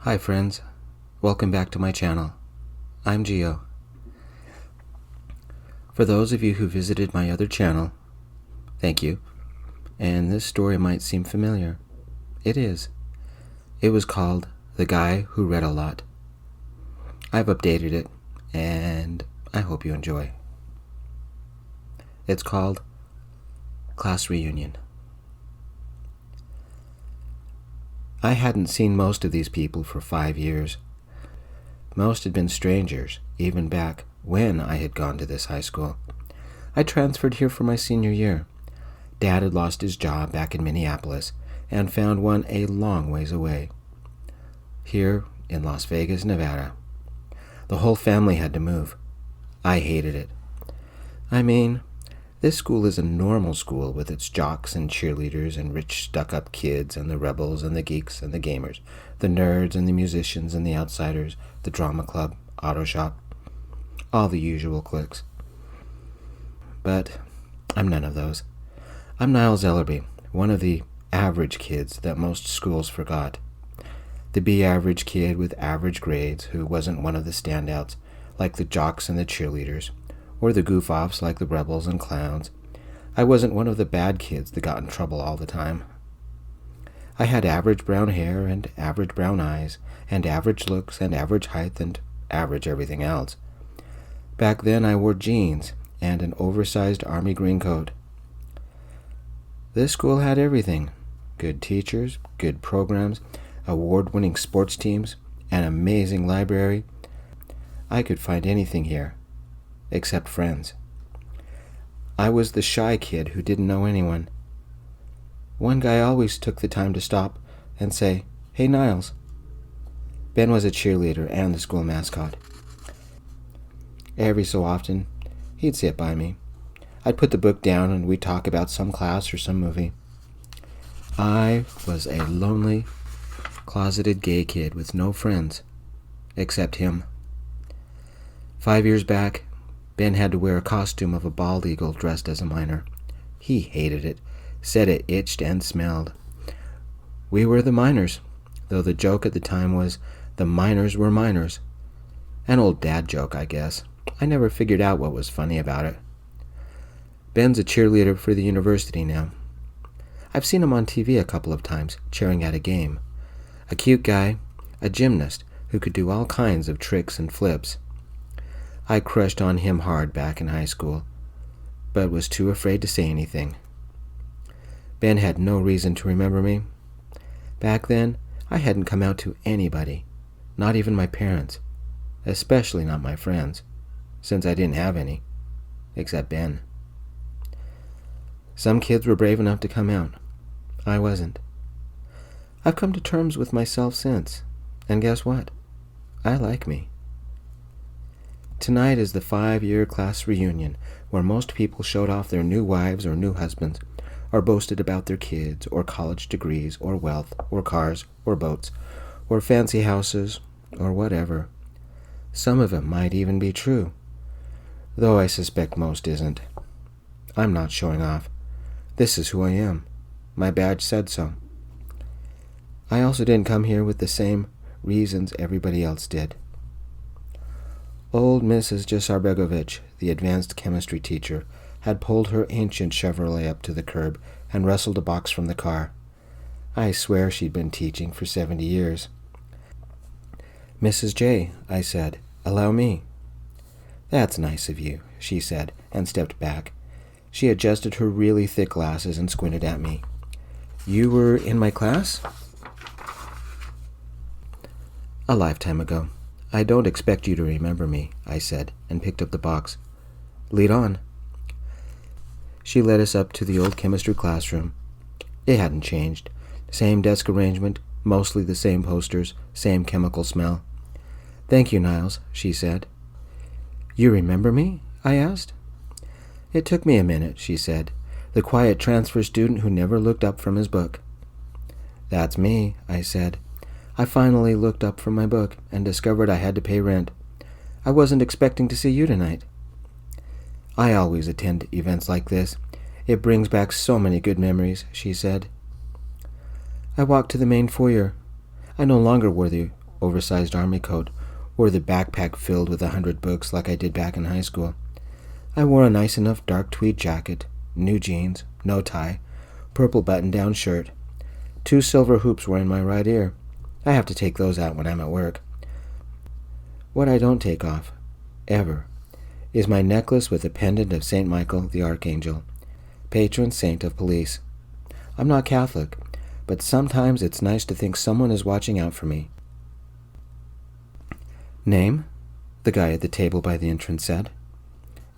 Hi friends, welcome back to my channel. I'm Gio. For those of you who visited my other channel, thank you, and this story might seem familiar. It is. It was called The Guy Who Read a Lot. I've updated it, and I hope you enjoy. It's called Class Reunion. I hadn't seen most of these people for 5 years. Most had been strangers, even back when I had gone to this high school. I transferred here for my senior year. Dad had lost his job back in Minneapolis and found one a long ways away, here in Las Vegas, Nevada. The whole family had to move. I hated it. I mean, this school is a normal school with its jocks and cheerleaders and rich stuck-up kids and the rebels and the geeks and the gamers, the nerds and the musicians and the outsiders, the drama club, auto shop, all the usual cliques. But I'm none of those. I'm Niles Ellerby, one of the average kids that most schools forgot. The B-average kid with average grades who wasn't one of the standouts like the jocks and the cheerleaders, or the goof-offs like the rebels and clowns. I wasn't one of the bad kids that got in trouble all the time. I had average brown hair and average brown eyes and average looks and average height and average everything else. Back then I wore jeans and an oversized army green coat. This school had everything. Good teachers, good programs, award-winning sports teams, an amazing library. I could find anything here, except friends. I was the shy kid who didn't know anyone. One guy always took the time to stop and say, "Hey, Niles." Ben was a cheerleader and the school mascot. Every so often, he'd sit by me. I'd put the book down and we'd talk about some class or some movie. I was a lonely, closeted gay kid with no friends, except him. 5 years back, Ben had to wear a costume of a bald eagle dressed as a miner. He hated it, said it itched and smelled. We were the miners, though the joke at the time was the miners were miners. An old dad joke, I guess. I never figured out what was funny about it. Ben's a cheerleader for the university now. I've seen him on TV a couple of times, cheering at a game. A cute guy, a gymnast who could do all kinds of tricks and flips. I crushed on him hard back in high school, but was too afraid to say anything. Ben had no reason to remember me. Back then, I hadn't come out to anybody, not even my parents, especially not my friends, since I didn't have any, except Ben. Some kids were brave enough to come out. I wasn't. I've come to terms with myself since, and guess what? I like me. Tonight is the 5-year class reunion where most people showed off their new wives or new husbands, or boasted about their kids, or college degrees, or wealth, or cars, or boats, or fancy houses, or whatever. Some of it might even be true, though I suspect most isn't. I'm not showing off. This is who I am. My badge said so. I also didn't come here with the same reasons everybody else did. Old Mrs. Jasarbegovich, the advanced chemistry teacher, had pulled her ancient Chevrolet up to the curb and wrestled a box from the car. I swear she'd been teaching for 70 years. "Mrs. J," I said, "allow me." "That's nice of you," she said, and stepped back. She adjusted her really thick glasses and squinted at me. "You were in my class?" "A lifetime ago. I don't expect you to remember me," I said, and picked up the box. "Lead on." She led us up to the old chemistry classroom. It hadn't changed. Same desk arrangement, mostly the same posters, same chemical smell. "Thank you, Niles," she said. "You remember me?" I asked. "It took me a minute," she said. "The quiet transfer student who never looked up from his book." "That's me," I said. I finally looked up from my book and discovered I had to pay rent. "I wasn't expecting to see you tonight." "I always attend events like this. It brings back so many good memories," she said. I walked to the main foyer. I no longer wore the oversized army coat or the backpack filled with 100 books like I did back in high school. I wore a nice enough dark tweed jacket, new jeans, no tie, purple button-down shirt. 2 silver hoops were in my right ear. I have to take those out when I'm at work. What I don't take off, ever, is my necklace with a pendant of St. Michael the Archangel, patron saint of police. I'm not Catholic, but sometimes it's nice to think someone is watching out for me. Name? The guy at the table by the entrance said.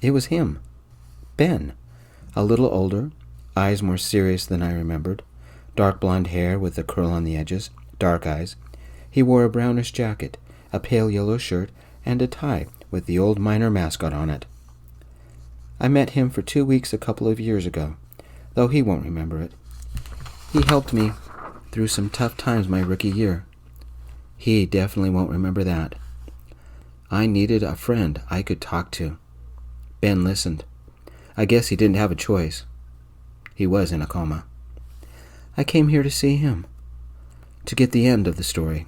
It was him. Ben. A little older, eyes more serious than I remembered, dark blonde hair with a curl on the edges, dark eyes. He wore a brownish jacket, a pale yellow shirt, and a tie with the old miner mascot on it. I met him for 2 weeks a couple of years ago, though he won't remember it. He helped me through some tough times my rookie year. He definitely won't remember that. I needed a friend I could talk to. Ben listened. I guess he didn't have a choice. He was in a coma. I came here to see him, to get the end of the story.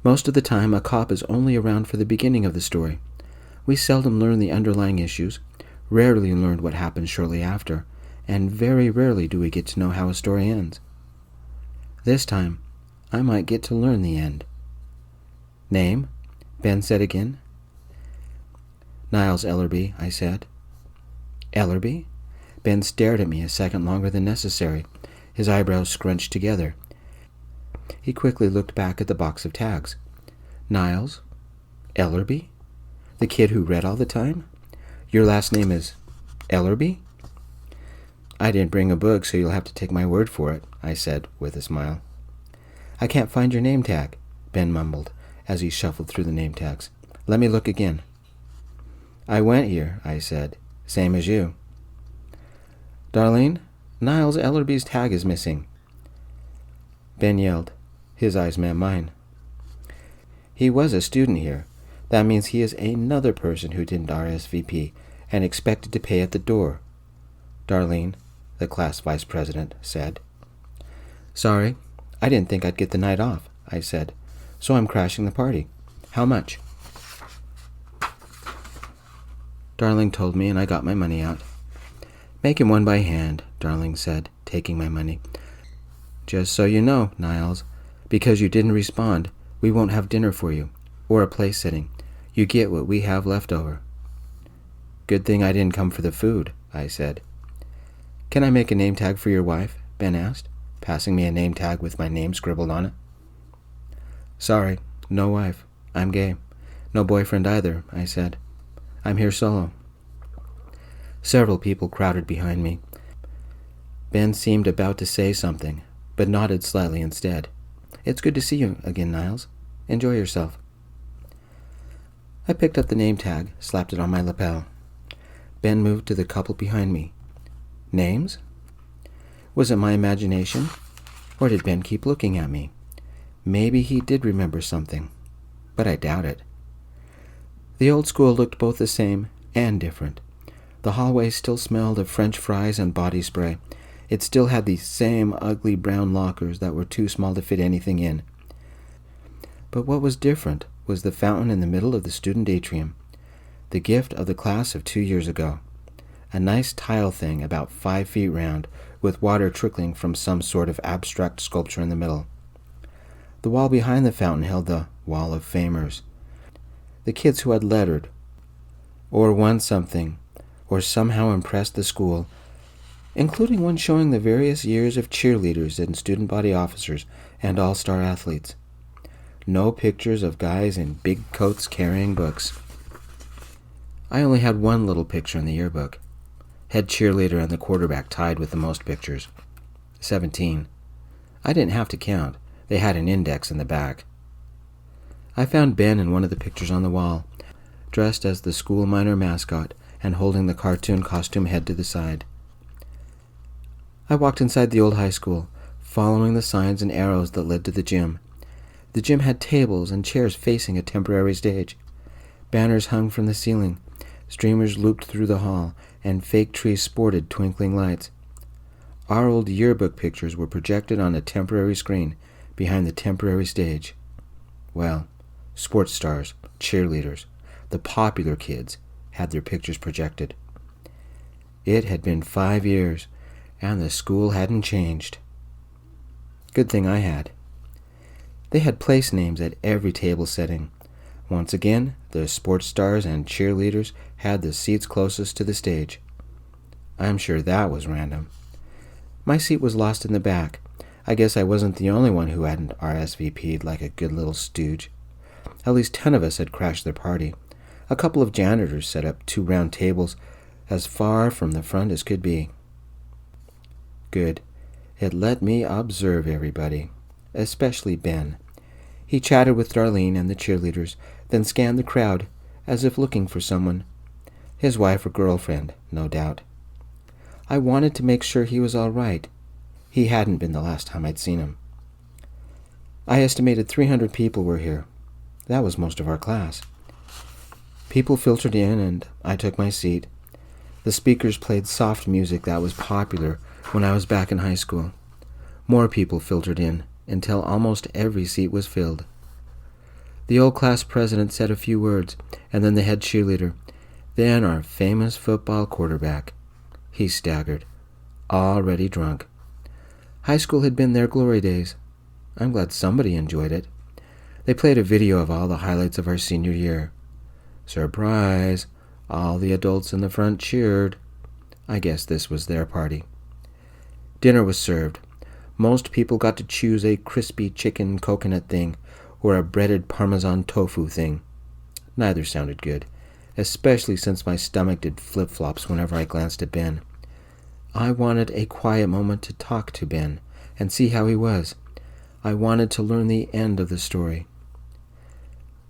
Most of the time, a cop is only around for the beginning of the story. We seldom learn the underlying issues, rarely learn what happens shortly after, and very rarely do we get to know how a story ends. This time, I might get to learn the end. Name? Ben said again. Niles Ellerby, I said. Ellerby? Ben stared at me a second longer than necessary, his eyebrows scrunched together. He quickly looked back at the box of tags. Niles? Ellerby? The kid who read all the time? Your last name is Ellerby? I didn't bring a book, so you'll have to take my word for it, I said with a smile. I can't find your name tag, Ben mumbled as he shuffled through the name tags. Let me look again. I went here, I said, same as you. Darlene, Niles Ellerby's tag is missing. Ben yelled. His eyes met mine. He was a student here. That means he is another person who didn't RSVP and expected to pay at the door. Darlene, the class vice president, said. Sorry, I didn't think I'd get the night off, I said, so I'm crashing the party. How much? Darling told me and I got my money out. Make him one by hand, Darling said, taking my money. Just so you know, Niles, because you didn't respond, we won't have dinner for you, or a place sitting. You get what we have left over. Good thing I didn't come for the food, I said. Can I make a name tag for your wife? Ben asked, passing me a name tag with my name scribbled on it. Sorry, no wife. I'm gay. No boyfriend either, I said. I'm here solo. Several people crowded behind me. Ben seemed about to say something, but nodded slightly instead. It's good to see you again, Niles. Enjoy yourself. I picked up the name tag, slapped it on my lapel. Ben moved to the couple behind me. Names? Was it my imagination? Or did Ben keep looking at me? Maybe he did remember something, but I doubt it. The old school looked both the same and different. The hallway still smelled of French fries and body spray. It still had the same ugly brown lockers that were too small to fit anything in. But what was different was the fountain in the middle of the student atrium, the gift of the class of 2 years ago. A nice tile thing about 5 feet round, with water trickling from some sort of abstract sculpture in the middle. The wall behind the fountain held the Wall of Famers, the kids who had lettered, or won something, or somehow impressed the school, including one showing the various years of cheerleaders and student body officers and all-star athletes. No pictures of guys in big coats carrying books. I only had one little picture in the yearbook. Head cheerleader and the quarterback tied with the most pictures. 17. I didn't have to count. They had an index in the back. I found Ben in one of the pictures on the wall, dressed as the school minor mascot and holding the cartoon costume head to the side. I walked inside the old high school, following the signs and arrows that led to the gym. The gym had tables and chairs facing a temporary stage. Banners hung from the ceiling, streamers looped through the hall, and fake trees sported twinkling lights. Our old yearbook pictures were projected on a temporary screen behind the temporary stage. Well, sports stars, cheerleaders, the popular kids had their pictures projected. It had been 5 years, and the school hadn't changed. Good thing I had. They had place names at every table setting. Once again, the sports stars and cheerleaders had the seats closest to the stage. I'm sure that was random. My seat was lost in the back. I guess I wasn't the only one who hadn't RSVP'd like a good little stooge. At least 10 of us had crashed their party. A couple of janitors set up 2 round tables as far from the front as could be. Good. It let me observe everybody, especially Ben. He chatted with Darlene and the cheerleaders, then scanned the crowd as if looking for someone. His wife or girlfriend, no doubt. I wanted to make sure he was all right. He hadn't been the last time I'd seen him. I estimated 300 people were here. That was most of our class. People filtered in, and I took my seat. The speakers played soft music that was popular when I was back in high school. More people filtered in, until almost every seat was filled. The old class president said a few words, and then the head cheerleader, then our famous football quarterback. He staggered, already drunk. High school had been their glory days. I'm glad somebody enjoyed it. They played a video of all the highlights of our senior year. Surprise! All the adults in the front cheered. I guess this was their party. Dinner was served. Most people got to choose a crispy chicken coconut thing or a breaded Parmesan tofu thing. Neither sounded good, especially since my stomach did flip-flops whenever I glanced at Ben. I wanted a quiet moment to talk to Ben and see how he was. I wanted to learn the end of the story.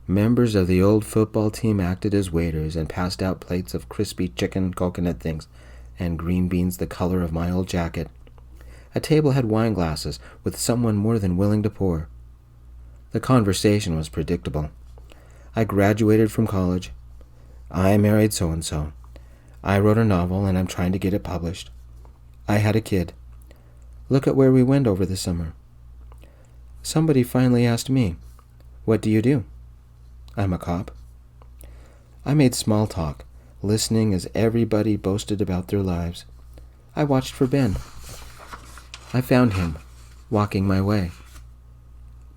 Members of the old football team acted as waiters and passed out plates of crispy chicken coconut things and green beans the color of my old jacket. A table had wine glasses with someone more than willing to pour. The conversation was predictable. I graduated from college. I married so-and-so. I wrote a novel and I'm trying to get it published. I had a kid. Look at where we went over the summer. Somebody finally asked me, "What do you do?" "I'm a cop." I made small talk, listening as everybody boasted about their lives. I watched for Ben. I found him, walking my way.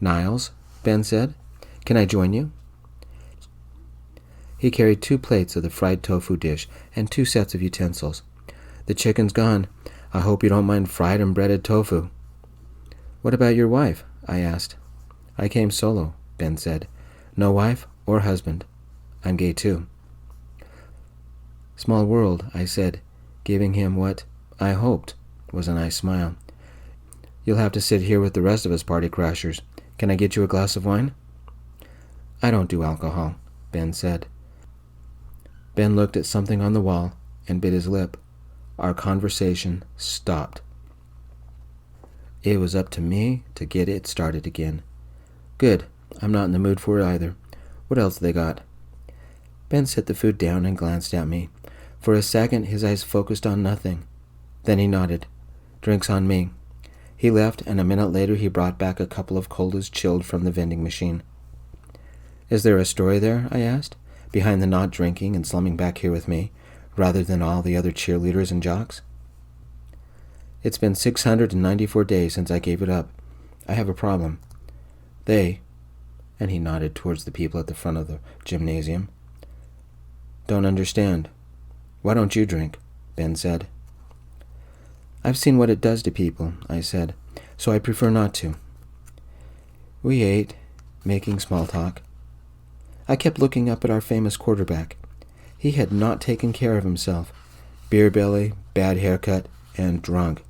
"Niles," Ben said, "can I join you?" He carried 2 plates of the fried tofu dish and 2 sets of utensils. "The chicken's gone. I hope you don't mind fried and breaded tofu." "What about your wife?" I asked. "I came solo," Ben said. "No wife or husband. I'm gay too." "Small world," I said, giving him what I hoped was a nice smile. "You'll have to sit here with the rest of us party crashers. Can I get you a glass of wine?" "I don't do alcohol," Ben said. Ben looked at something on the wall and bit his lip. Our conversation stopped. It was up to me to get it started again. Good. I'm not in the mood for it either. What else they got? Ben set the food down and glanced at me. For a second, his eyes focused on nothing. Then he nodded. "Drinks on me." He left, and a minute later he brought back a couple of colas chilled from the vending machine. "Is there a story there?" I asked, behind the not drinking and slumming back here with me, rather than all the other cheerleaders and jocks. "It's been 694 days since I gave it up. I have a problem. They," and he nodded towards the people at the front of the gymnasium, "don't understand." "Why don't you drink?" Ben said. "I've seen what it does to people," I said, "so I prefer not to." We ate, making small talk. I kept looking up at our famous quarterback. He had not taken care of himself. Beer belly, bad haircut, and drunk.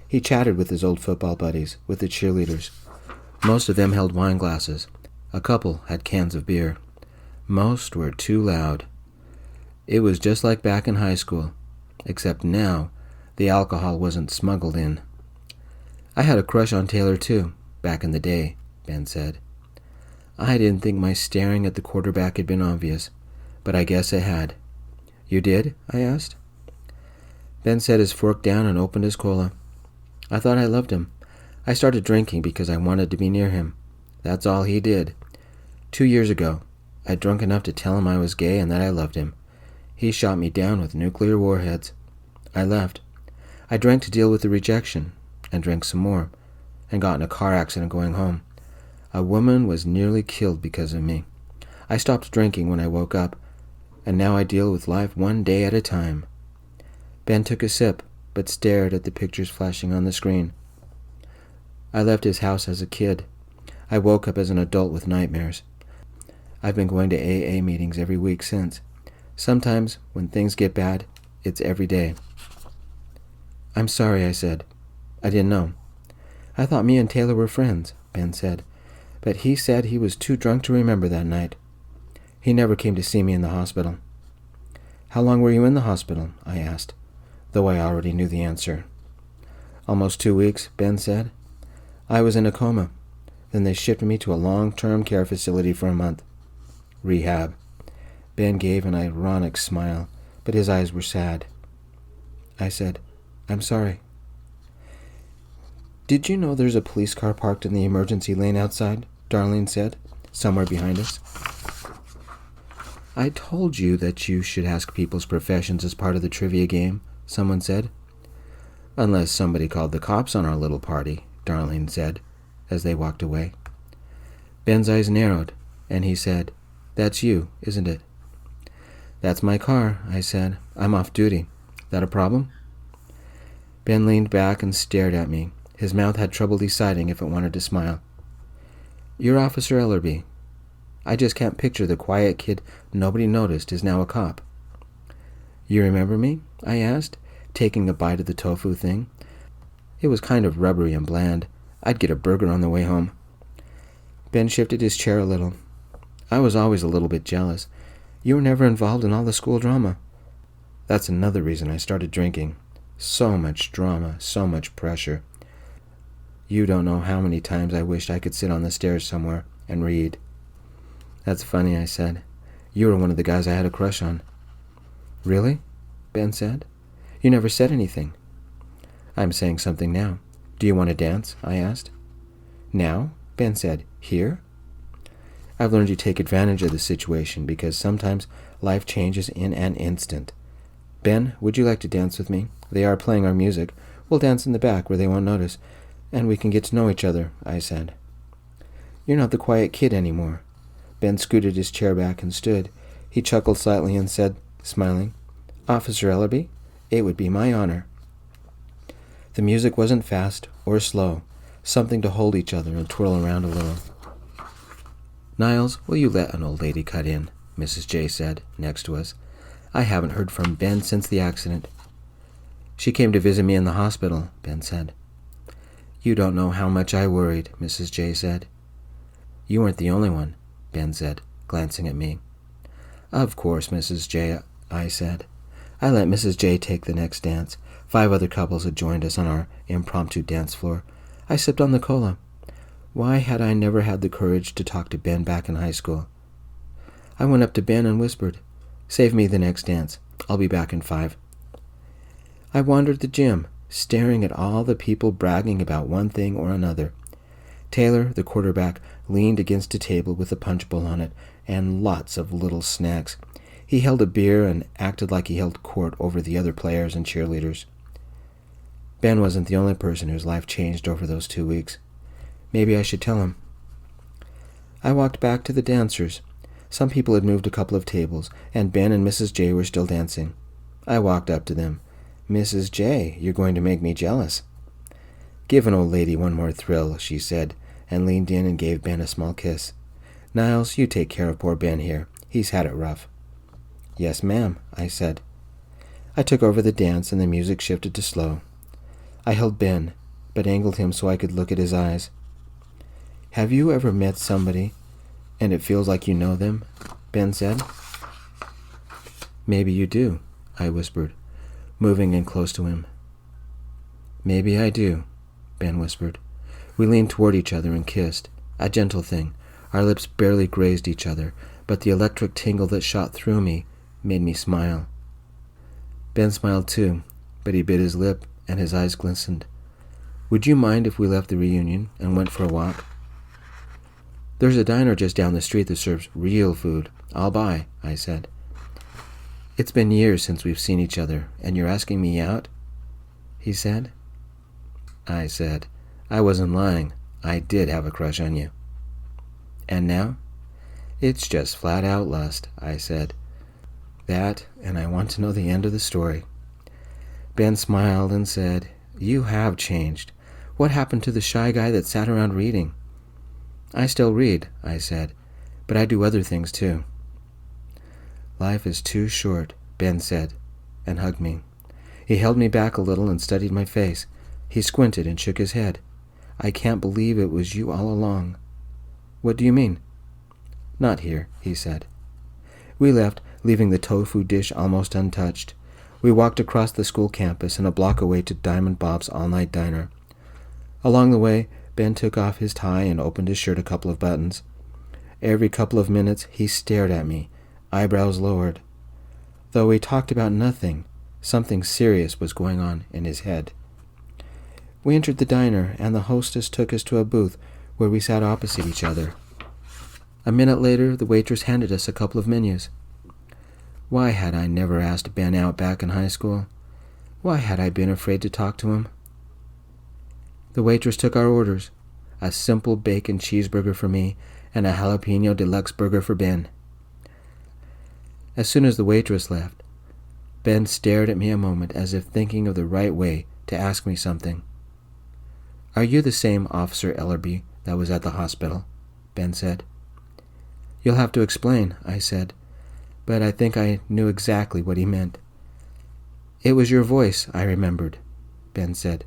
He chatted with his old football buddies, with the cheerleaders. Most of them held wine glasses. A couple had cans of beer. Most were too loud. It was just like back in high school, except now the alcohol wasn't smuggled in. "I had a crush on Taylor too, back in the day," Ben said. I didn't think my staring at the quarterback had been obvious, but I guess it had. "You did?" I asked. Ben set his fork down and opened his cola. "I thought I loved him. I started drinking because I wanted to be near him. That's all he did. 2 years ago, I'd drunk enough to tell him I was gay and that I loved him. He shot me down with nuclear warheads. I left. I drank to deal with the rejection, and drank some more, and got in a car accident going home. A woman was nearly killed because of me. I stopped drinking when I woke up, and now I deal with life one day at a time. Ben took a sip, but stared at the pictures flashing on the screen. I left his house as a kid. I woke up as an adult with nightmares. I've been going to AA meetings every week since. Sometimes, when things get bad, it's every day. I'm sorry, I said. I didn't know. I thought me and Taylor were friends, Ben said, but he said he was too drunk to remember that night. He never came to see me in the hospital. How long were you in the hospital? I asked, though I already knew the answer. Almost 2 weeks, Ben said. I was in a coma. Then they shipped me to a long-term care facility for a month. Rehab. Ben gave an ironic smile, but his eyes were sad. I said, I'm sorry. Did you know there's a police car parked in the emergency lane outside? Darlene said, somewhere behind us. I told you that you should ask people's professions as part of the trivia game, someone said. Unless somebody called the cops on our little party, Darlene said, as they walked away. Ben's eyes narrowed, and he said, That's you, isn't it? That's my car, I said. I'm off duty. That a problem? Ben leaned back and stared at me. His mouth had trouble deciding if it wanted to smile. You're Officer Ellerby. I just can't picture the quiet kid nobody noticed is now a cop. You remember me? I asked, taking a bite of the tofu thing. It was kind of rubbery and bland. I'd get a burger on the way home. Ben shifted his chair a little. I was always a little bit jealous. You were never involved in all the school drama. That's another reason I started drinking. So much drama, so much pressure. You don't know how many times I wished I could sit on the stairs somewhere and read. That's funny, I said. You were one of the guys I had a crush on. Really? Ben said. You never said anything. I'm saying something now. Do you want to dance? I asked. Now? Ben said. Here? I've learned you take advantage of the situation because sometimes life changes in an instant. Ben, would you like to dance with me? They are playing our music. We'll dance in the back where they won't notice, and we can get to know each other, I said. You're not the quiet kid anymore. Ben scooted his chair back and stood. He chuckled slightly and said, smiling, Officer Ellerby, it would be my honor. The music wasn't fast or slow, something to hold each other and twirl around a little. Niles, will you let an old lady cut in? Mrs. J said, next to us. I haven't heard from Ben since the accident. She came to visit me in the hospital, Ben said. You don't know how much I worried, Mrs. J said. You weren't the only one, Ben said, glancing at me. Of course, Mrs. J, I said. I let Mrs. J take the next dance. 5 other couples had joined us on our impromptu dance floor. I sipped on the cola. Why had I never had the courage to talk to Ben back in high school? I went up to Ben and whispered, Save me the next dance. I'll be back in 5. I wandered the gym, staring at all the people bragging about one thing or another. Taylor, the quarterback, leaned against a table with a punch bowl on it and lots of little snacks. He held a beer and acted like he held court over the other players and cheerleaders. Ben wasn't the only person whose life changed over those 2 weeks. Maybe I should tell him. I walked back to the dancers. Some people had moved a couple of tables, and Ben and Mrs. J were still dancing. I walked up to them. Mrs. J, you're going to make me jealous. Give an old lady one more thrill, she said, and leaned in and gave Ben a small kiss. Niles, you take care of poor Ben here. He's had it rough. Yes, ma'am, I said. I took over the dance, and the music shifted to slow. I held Ben, but angled him so I could look at his eyes. Have you ever met somebody, and it feels like you know them? Ben said. Maybe you do, I whispered, moving in close to him. Maybe I do, Ben whispered. We leaned toward each other and kissed, a gentle thing. Our lips barely grazed each other, but the electric tingle that shot through me made me smile. Ben smiled too, but he bit his lip and his eyes glistened. Would you mind if we left the reunion and went for a walk? There's a diner just down the street that serves real food. I'll buy, I said. It's been years since we've seen each other, and you're asking me out? He said. I said, I wasn't lying. I did have a crush on you. And now? It's just flat-out lust, I said. That, and I want to know the end of the story. Ben smiled and said, You have changed. What happened to the shy guy that sat around reading? I still read, I said, but I do other things too. Life is too short, Ben said, and hugged me. He held me back a little and studied my face. He squinted and shook his head. I can't believe it was you all along. What do you mean? Not here, he said. We left, leaving the tofu dish almost untouched. We walked across the school campus and a block away to Diamond Bob's all-night diner. Along the way, Ben took off his tie and opened his shirt a couple of buttons. Every couple of minutes, he stared at me, eyebrows lowered. Though we talked about nothing, something serious was going on in his head. We entered the diner, and the hostess took us to a booth where we sat opposite each other. A minute later, the waitress handed us a couple of menus. Why had I never asked Ben out back in high school? Why had I been afraid to talk to him? The waitress took our orders, a simple bacon cheeseburger for me and a jalapeno deluxe burger for Ben. As soon as the waitress left, Ben stared at me a moment as if thinking of the right way to ask me something. Are you the same Officer Ellerby that was at the hospital? Ben said. You'll have to explain, I said, but I think I knew exactly what he meant. It was your voice, I remembered, Ben said.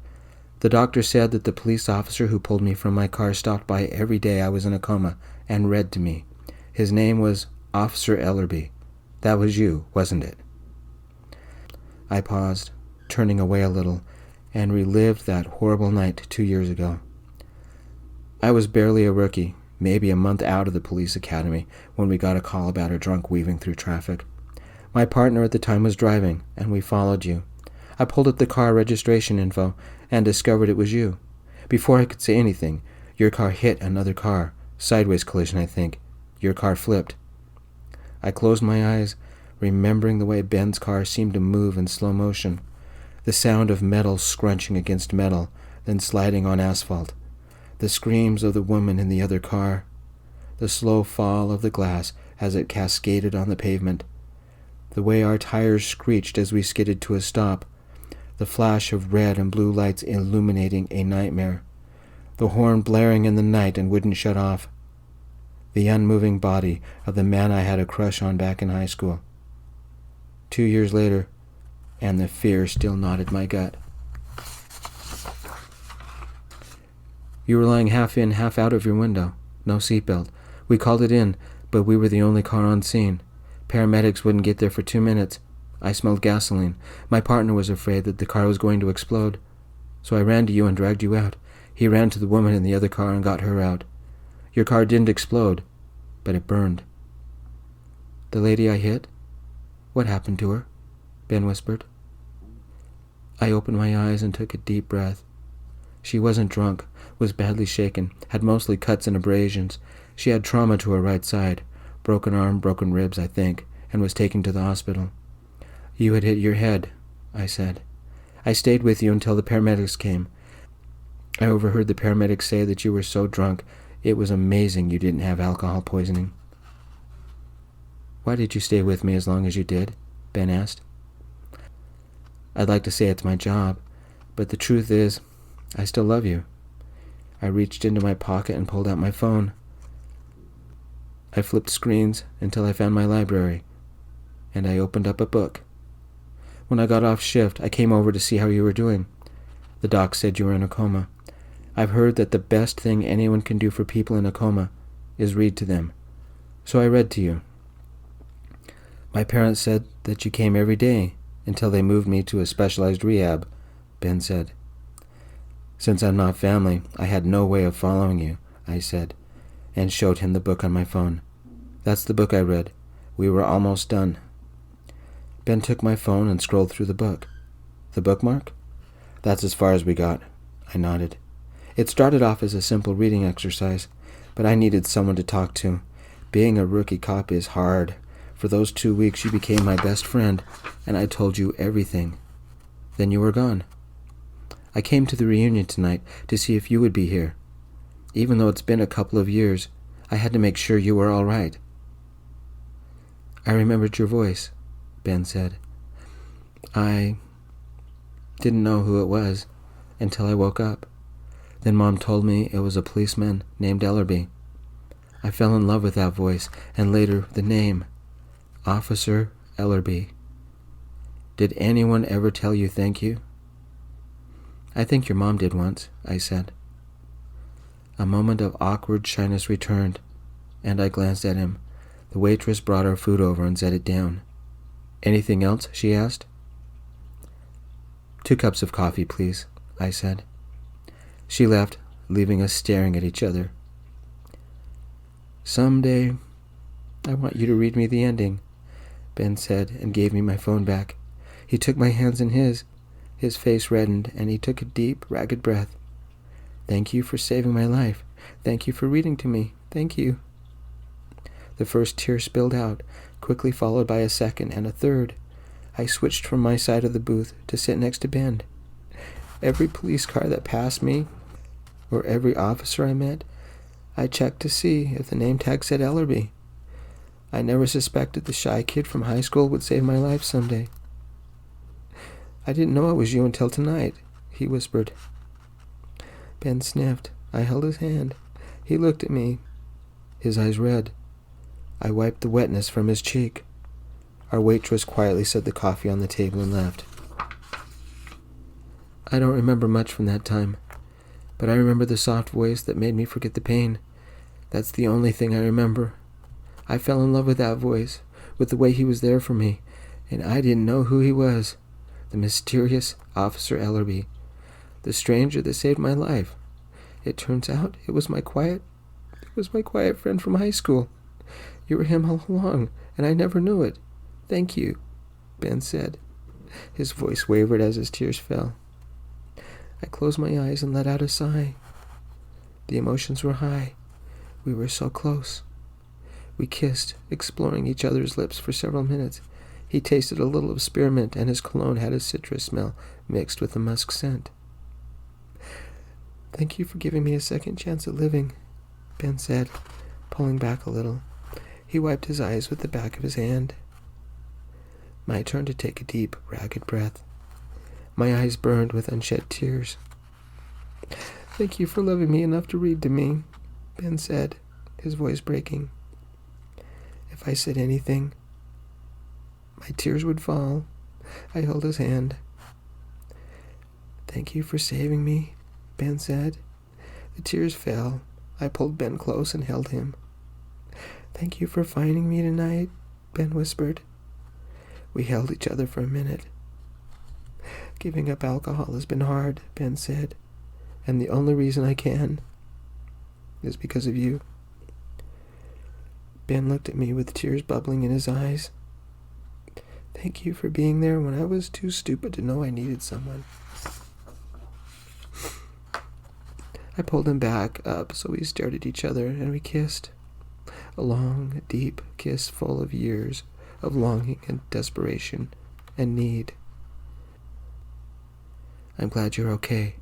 The doctor said that the police officer who pulled me from my car stopped by every day I was in a coma and read to me. His name was Officer Ellerby. That was you, wasn't it? I paused, turning away a little, and relived that horrible night 2 years ago. I was barely a rookie, maybe a month out of the police academy, when we got a call about a drunk weaving through traffic. My partner at the time was driving, and we followed you. I pulled up the car registration info and discovered it was you. Before I could say anything, your car hit another car. Sideways collision, I think. Your car flipped. I closed my eyes, remembering the way Ben's car seemed to move in slow motion. The sound of metal scrunching against metal, then sliding on asphalt. The screams of the woman in the other car. The slow fall of the glass as it cascaded on the pavement. The way our tires screeched as we skidded to a stop. The flash of red and blue lights illuminating a nightmare. The horn blaring in the night and wouldn't shut off. The unmoving body of the man I had a crush on back in high school. 2 years later, and the fear still knotted my gut. You were lying half in, half out of your window. No seatbelt. We called it in, but we were the only car on scene. Paramedics wouldn't get there for 2 minutes. I smelled gasoline. My partner was afraid that the car was going to explode. So I ran to you and dragged you out. He ran to the woman in the other car and got her out. Your car didn't explode, but it burned. The lady I hit? What happened to her? Ben whispered. I opened my eyes and took a deep breath. She wasn't drunk, was badly shaken, had mostly cuts and abrasions. She had trauma to her right side, broken arm, broken ribs, I think, and was taken to the hospital. You had hit your head, I said. I stayed with you until the paramedics came. I overheard the paramedics say that you were so drunk, it was amazing you didn't have alcohol poisoning. Why did you stay with me as long as you did? Ben asked. I'd like to say it's my job, but the truth is, I still love you. I reached into my pocket and pulled out my phone. I flipped screens until I found my library, and I opened up a book. When I got off shift, I came over to see how you were doing. The doc said you were in a coma. I've heard that the best thing anyone can do for people in a coma is read to them. So I read to you. My parents said that you came every day until they moved me to a specialized rehab, Ben said. Since I'm not family, I had no way of following you, I said, and showed him the book on my phone. That's the book I read. We were almost done. Ben took my phone and scrolled through the book. The bookmark? That's as far as we got. I nodded. It started off as a simple reading exercise, but I needed someone to talk to. Being a rookie cop is hard. For those 2 weeks, you became my best friend, and I told you everything. Then you were gone. I came to the reunion tonight to see if you would be here. Even though it's been a couple of years, I had to make sure you were all right. I remembered your voice, Ben said. I didn't know who it was until I woke up. Then Mom told me it was a policeman named Ellerby. I fell in love with that voice, and later the name, Officer Ellerby. Did anyone ever tell you thank you? I think your mom did once, I said. A moment of awkward shyness returned, and I glanced at him. The waitress brought our food over and set it down. Anything else? She asked. 2 cups of coffee, please, I said. She left, leaving us staring at each other. Someday, I want you to read me the ending, Ben said, and gave me my phone back. He took my hands in his. His face reddened, and he took a deep, ragged breath. Thank you for saving my life. Thank you for reading to me. Thank you. The first tear spilled out, quickly followed by a second and a third. I switched from my side of the booth to sit next to Ben. Every police car that passed me, or every officer I met, I checked to see if the name tag said Ellerby. I never suspected the shy kid from high school would save my life someday. I didn't know it was you until tonight, he whispered. Ben sniffed. I held his hand. He looked at me, his eyes red. I wiped the wetness from his cheek. Our waitress quietly set the coffee on the table and left. I don't remember much from that time, but I remember the soft voice that made me forget the pain. That's the only thing I remember. I fell in love with that voice, with the way he was there for me, and I didn't know who he was. The mysterious Officer Ellerby, the stranger that saved my life. It turns out it was my quiet friend from high school. You were him all along, and I never knew it. Thank you, Ben said. His voice wavered as his tears fell. I closed my eyes and let out a sigh. The emotions were high. We were so close. We kissed, exploring each other's lips for several minutes. He tasted a little of spearmint, and his cologne had a citrus smell mixed with a musk scent. Thank you for giving me a second chance at living, Ben said, pulling back a little. He wiped his eyes with the back of his hand. My turn to take a deep, ragged breath. My eyes burned with unshed tears. Thank you for loving me enough to read to me, Ben said, his voice breaking. If I said anything, my tears would fall. I held his hand. Thank you for saving me, Ben said. The tears fell. I pulled Ben close and held him. Thank you for finding me tonight, Ben whispered. We held each other for a minute. Giving up alcohol has been hard, Ben said, and the only reason I can is because of you. Ben looked at me with tears bubbling in his eyes. Thank you for being there when I was too stupid to know I needed someone. I pulled him back up so we stared at each other and we kissed. A long, deep kiss full of years of longing and desperation and need. I'm glad you're okay,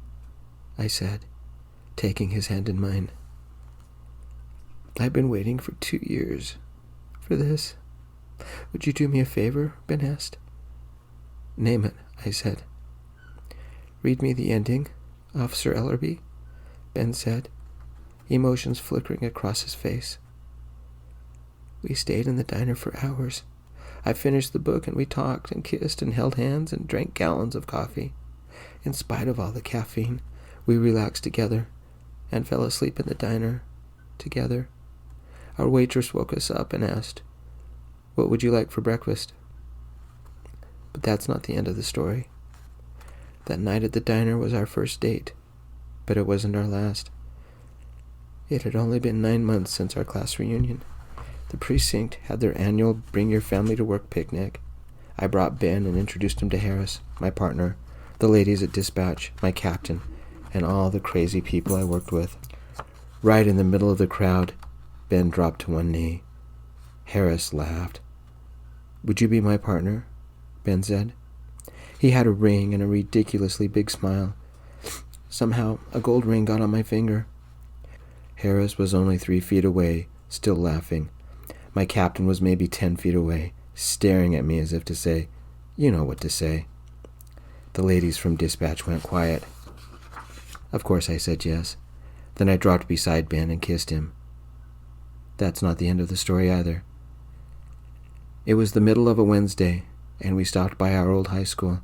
I said, taking his hand in mine. I've been waiting for 2 years for this. Would you do me a favor? Ben asked. Name it, I said. Read me the ending, Officer Ellerby, Ben said, emotions flickering across his face. We stayed in the diner for hours. I finished the book and we talked and kissed and held hands and drank gallons of coffee. In spite of all the caffeine, we relaxed together and fell asleep in the diner together. Our waitress woke us up and asked, "What would you like for breakfast?" But that's not the end of the story. That night at the diner was our first date, but it wasn't our last. It had only been 9 months since our class reunion. The precinct had their annual Bring Your Family to Work picnic. I brought Ben and introduced him to Harris, my partner, the ladies at dispatch, my captain, and all the crazy people I worked with. Right in the middle of the crowd, Ben dropped to one knee. Harris laughed. "Would you be my partner?" Ben said. He had a ring and a ridiculously big smile. Somehow, a gold ring got on my finger. Harris was only 3 feet away, still laughing. My captain was maybe 10 feet away, staring at me as if to say, "You know what to say." The ladies from dispatch went quiet. Of course I said yes. Then I dropped beside Ben and kissed him. That's not the end of the story either. It was the middle of a Wednesday, and we stopped by our old high school.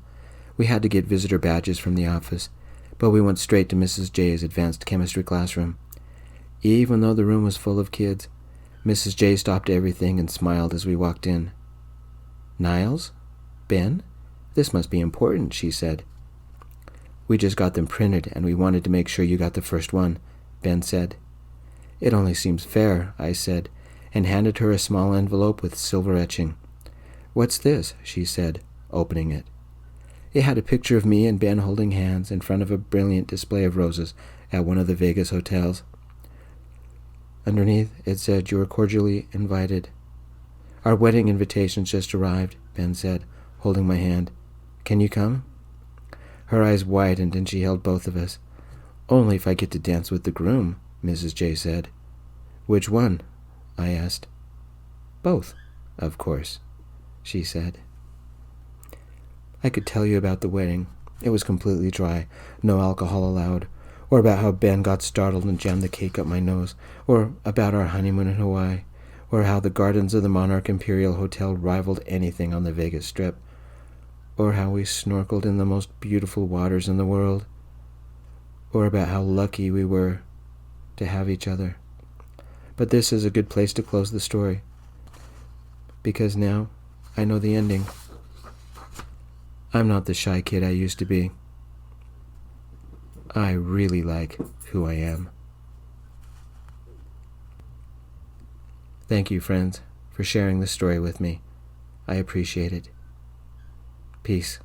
We had to get visitor badges from the office, but we went straight to Mrs. J's advanced chemistry classroom. Even though the room was full of kids, Mrs. J stopped everything and smiled as we walked in. "Niles? Ben? This must be important," she said. "We just got them printed, and we wanted to make sure you got the first one," Ben said. "It only seems fair," I said, and handed her a small envelope with silver etching. "What's this?" she said, opening it. It had a picture of me and Ben holding hands in front of a brilliant display of roses at one of the Vegas hotels. Underneath, it said, "You are cordially invited." "Our wedding invitations just arrived," Ben said, holding my hand. "Can you come?" Her eyes widened and she held both of us. "Only if I get to dance with the groom," Mrs. J said. "Which one?" I asked. "Both, of course," she said. I could tell you about the wedding. It was completely dry, no alcohol allowed, or about how Ben got startled and jammed the cake up my nose, or about our honeymoon in Hawaii, or how the gardens of the Monarch Imperial Hotel rivaled anything on the Vegas Strip, or how we snorkeled in the most beautiful waters in the world, or about how lucky we were to have each other. But this is a good place to close the story, because now I know the ending. I'm not the shy kid I used to be. I really like who I am. Thank you, friends, for sharing this story with me. I appreciate it. Peace.